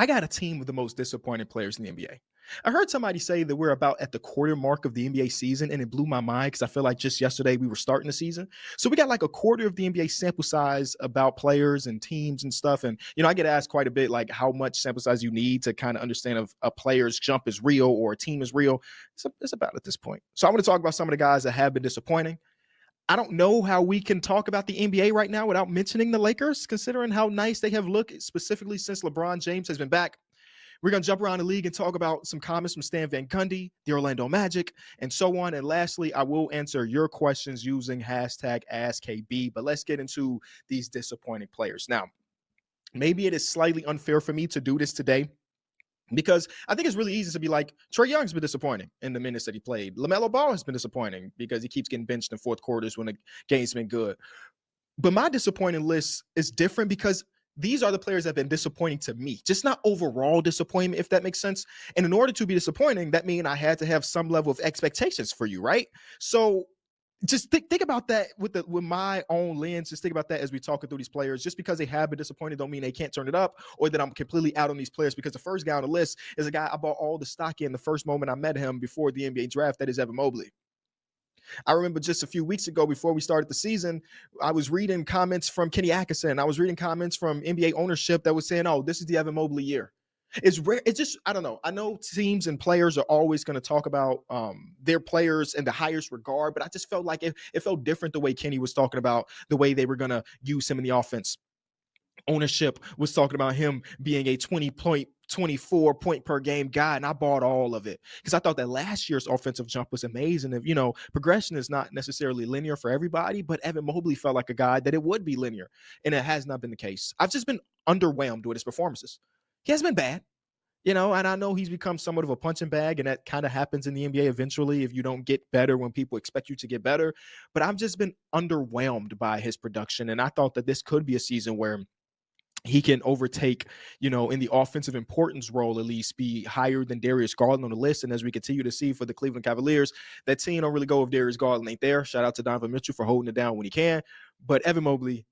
I got a team of the most disappointing players in the NBA. I heard somebody say that we're about at the quarter mark of the NBA season, and it blew my mind because I feel like just yesterday we were starting the season. So we got like a quarter of the NBA sample size about players and teams and stuff. And, I get asked quite a bit like how much sample size you need to kind of understand if a player's jump is real or a team is real. It's about at this point. So I want to talk about some of the guys that have been disappointing. I don't know how we can talk about the NBA right now without mentioning the Lakers, considering how nice they have looked, specifically since LeBron James has been back. We're going to jump around the league and talk about some comments from Stan Van Gundy, the Orlando Magic, and so on. And lastly, I will answer your questions using hashtag AskKB. But let's get into these disappointing players. Now, maybe it is slightly unfair for me to do this today, because I think it's really easy to be like, Trae Young's been disappointing in the minutes that he played. LaMelo Ball has been disappointing because he keeps getting benched in fourth quarters when the game's been good. But my disappointing list is different because these are the players that have been disappointing to me, just not overall disappointment, if that makes sense. And in order to be disappointing, that means I had to have some level of expectations for you, right? So just think about that with my own lens. Just think about that as we talking through these players. Just because they have been disappointed don't mean they can't turn it up, or that I'm completely out on these players, because the first guy on the list is a guy I bought all the stock in the first moment I met him before the NBA draft. That is Evan Mobley. I remember just a few weeks ago, before we started the season, I was reading comments from Kenny Atkinson. I was reading comments from NBA ownership that was saying, oh, this is the Evan Mobley year. It's rare. It's just, I don't know. I know teams and players are always going to talk about their players in the highest regard, but I just felt like it felt different the way Kenny was talking about the way they were going to use him in the offense. Ownership was talking about him being a 24 point per game guy, and I bought all of it because I thought that last year's offensive jump was amazing. If progression is not necessarily linear for everybody, but Evan Mobley felt like a guy that it would be linear, and it has not been the case. I've just been underwhelmed with his performances. He hasn't been bad, and I know he's become somewhat of a punching bag, and that kind of happens in the NBA eventually if you don't get better when people expect you to get better. But I've just been underwhelmed by his production, and I thought that this could be a season where he can overtake, in the offensive importance role, at least be higher than Darius Garland on the list. And as we continue to see for the Cleveland Cavaliers, that team don't really go if Darius Garland ain't there. Shout out to Donovan Mitchell for holding it down when he can. But Evan Mobley,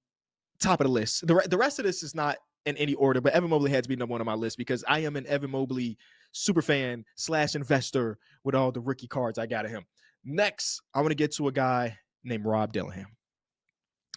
top of the list. The rest of this is not in any order, but Evan Mobley had to be number one on my list because I am an Evan Mobley super fan / investor with all the rookie cards I got of him. Next, I want to get to a guy named Rob Dillingham.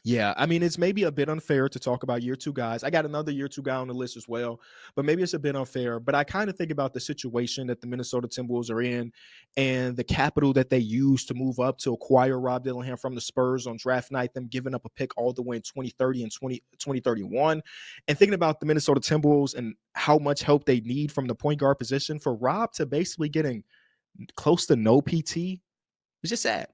Yeah, I mean, it's maybe a bit unfair to talk about year two guys. I got another year two guy on the list as well, but maybe it's a bit unfair. But I kind of think about the situation that the Minnesota Timberwolves are in and the capital that they used to move up to acquire Rob Dillingham from the Spurs on draft night, them giving up a pick all the way in 2030 and 2031. And thinking about the Minnesota Timberwolves and how much help they need from the point guard position, for Rob to basically getting close to no PT, it's just sad.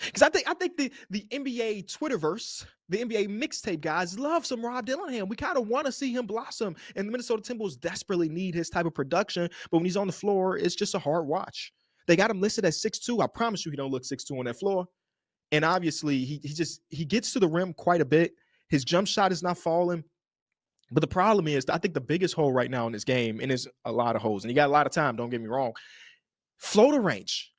Because I think the NBA Twitterverse, the NBA mixtape guys love some Rob Dillingham. We kind of want to see him blossom, and the Minnesota Timberwolves desperately need his type of production. But when he's on the floor, it's just a hard watch. They got him listed at 6'2". I promise you he don't look 6'2" on that floor. And obviously, he gets to the rim quite a bit. His jump shot is not falling. But the problem is, I think the biggest hole right now in this game, and there's a lot of holes, and he got a lot of time, don't get me wrong, floater range.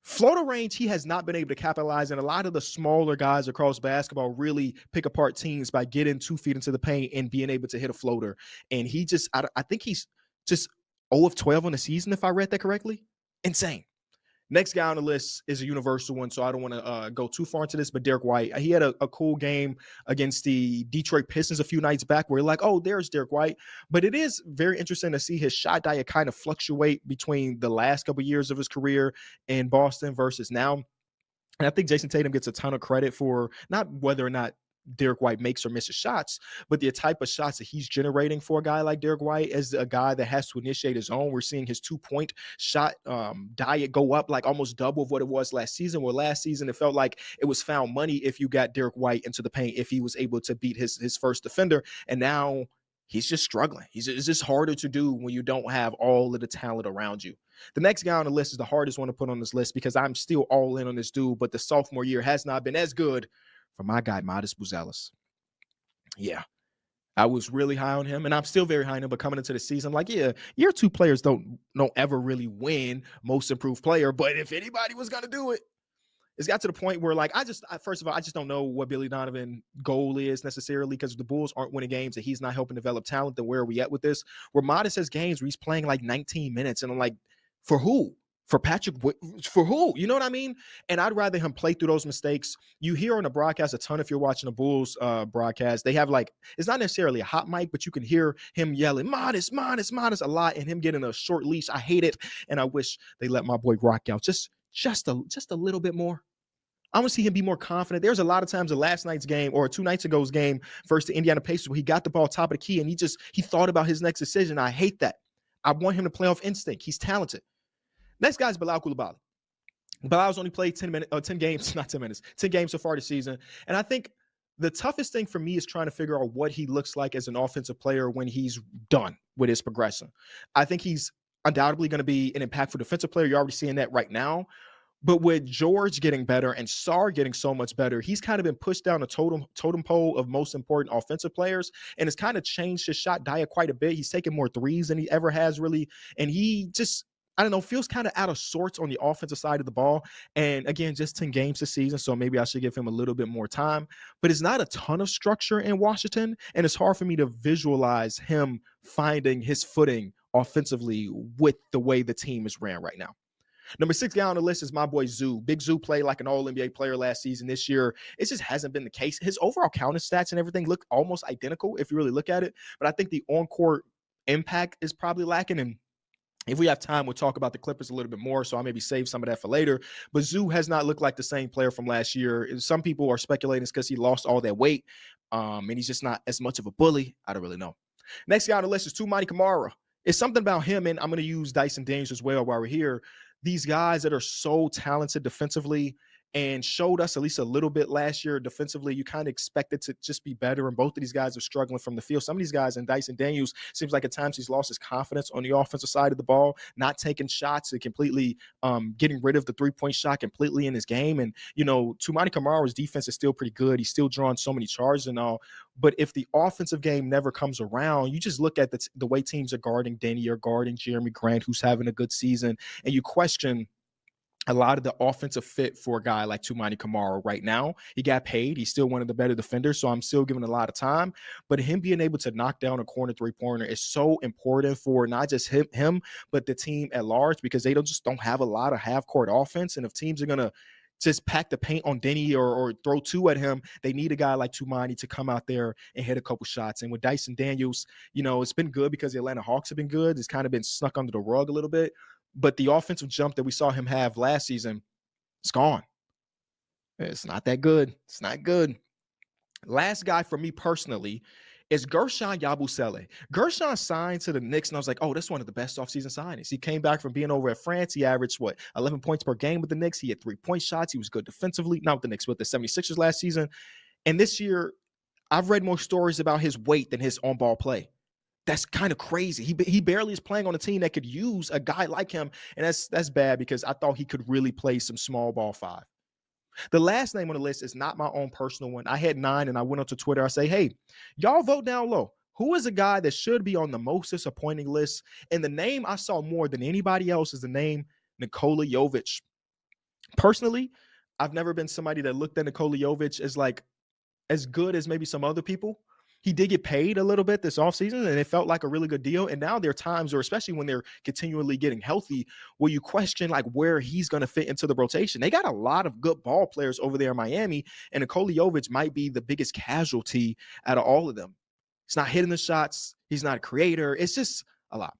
Floater range, he has not been able to capitalize, and a lot of the smaller guys across basketball really pick apart teams by getting 2 feet into the paint and being able to hit a floater. And I think he's just 0 of 12 on the season, if I read that correctly. Insane. Next guy on the list is a universal one, so I don't want to go too far into this, but Derek White. He had a cool game against the Detroit Pistons a few nights back where you're like, oh, there's Derek White. But it is very interesting to see his shot diet kind of fluctuate between the last couple of years of his career in Boston versus now. And I think Jason Tatum gets a ton of credit for not whether or not Derek White makes or misses shots, but the type of shots that he's generating for a guy like Derek White as a guy that has to initiate his own. We're seeing his 2-point shot diet go up like almost double of what it was last season, where last season it felt like it was found money if you got Derek White into the paint, if he was able to beat his first defender. And now he's just struggling. It's just harder to do when you don't have all of the talent around you. The next guy on the list is the hardest one to put on this list because I'm still all in on this dude, but the sophomore year has not been as good for my guy, Modest Buzelis. Yeah, I was really high on him, and I'm still very high on him, but coming into the season, like, yeah, year two players don't ever really win most improved player, but if anybody was going to do it, It's got to the point where, like, first of all, I just don't know what Billy Donovan's goal is necessarily, because the Bulls aren't winning games and he's not helping develop talent. Then where are we at with this? Where Modest has games where he's playing like 19 minutes, and I'm like, for who? For Patrick? For who? You know what I mean? And I'd rather him play through those mistakes. You hear on the broadcast a ton if you're watching the Bulls broadcast. They have, like, it's not necessarily a hot mic, but you can hear him yelling, Modest, Modest, Modest a lot, and him getting a short leash. I hate it, and I wish they let my boy rock out just a little bit more. I want to see him be more confident. There's a lot of times in last night's game or 2 nights ago's game versus the Indiana Pacers where he got the ball top of the key and he thought about his next decision. I hate that. I want him to play off instinct. He's talented. Next guy's Bilal Coulibaly. Bilal's only played 10 games so far this season. And I think the toughest thing for me is trying to figure out what he looks like as an offensive player when he's done with his progression. I think he's undoubtedly going to be an impactful defensive player. You're already seeing that right now. But with George getting better and Sarr getting so much better, he's kind of been pushed down the totem pole of most important offensive players, and it's kind of changed his shot diet quite a bit. He's taken more threes than he ever has, really, and he just, I don't know, feels kind of out of sorts on the offensive side of the ball. And again, just 10 games this season, so maybe I should give him a little bit more time. But it's not a ton of structure in Washington, and it's hard for me to visualize him finding his footing offensively with the way the team is ran right now. Number 6 guy on the list is my boy Zoo. Big Zoo played like an all-NBA player last season. This year, it just hasn't been the case. His overall counting stats and everything look almost identical if you really look at it. But I think the on-court impact is probably lacking. And if we have time, we'll talk about the Clippers a little bit more, so I'll maybe save some of that for later. But Zoo has not looked like the same player from last year. Some people are speculating it's because he lost all that weight, and he's just not as much of a bully. I don't really know. Next guy on the list is Toumani Camara. It's something about him, and I'm going to use Dyson Daniels as well while we're here. These guys that are so talented defensively and showed us at least a little bit last year defensively, you kind of expect it to just be better. And both of these guys are struggling from the field. Some of these guys, and Dyson Daniels, seems like at times he's lost his confidence on the offensive side of the ball, not taking shots and completely getting rid of the three-point shot completely in his game. And, you know, Toumani Camara's defense is still pretty good. He's still drawing so many charges and all. But if the offensive game never comes around, you just look at the way teams are guarding Denny or guarding Jeremy Grant, who's having a good season, and you question a lot of the offensive fit for a guy like Toumani Camara right now. He got paid. He's still one of the better defenders, so I'm still giving a lot of time. But him being able to knock down a corner three-pointer is so important for not just him, but the team at large, because they don't have a lot of half-court offense. And if teams are going to just pack the paint on Denny or throw two at him, they need a guy like Toumani to come out there and hit a couple shots. And with Dyson Daniels, you know, it's been good because the Atlanta Hawks have been good. It's kind of been snuck under the rug a little bit. But the offensive jump that we saw him have last season, it's gone. It's not that good. It's not good. Last guy for me personally is Guerschon Yabusele. Guerschon signed to the Knicks, and I was like, oh, that's one of the best offseason signings. He came back from being over at France. He averaged, 11 points per game with the Knicks. He had 3-point shots. He was good defensively. Not with the Knicks, with the 76ers last season. And this year, I've read more stories about his weight than his on-ball play. That's kind of crazy. He barely is playing on a team that could use a guy like him, and that's bad because I thought he could really play some small ball five. The last name on the list is not my own personal one. I had 9, and I went onto Twitter. I say, hey, y'all vote down low. Who is a guy that should be on the most disappointing list? And the name I saw more than anybody else is the name Nikola Jovic. Personally, I've never been somebody that looked at Nikola Jovic as like as good as maybe some other people. He did get paid a little bit this offseason, and it felt like a really good deal. And now there are times, or especially when they're continually getting healthy, where you question like where he's going to fit into the rotation. They got a lot of good ball players over there in Miami, and Nikola Jovic might be the biggest casualty out of all of them. He's not hitting the shots. He's not a creator. It's just a lot.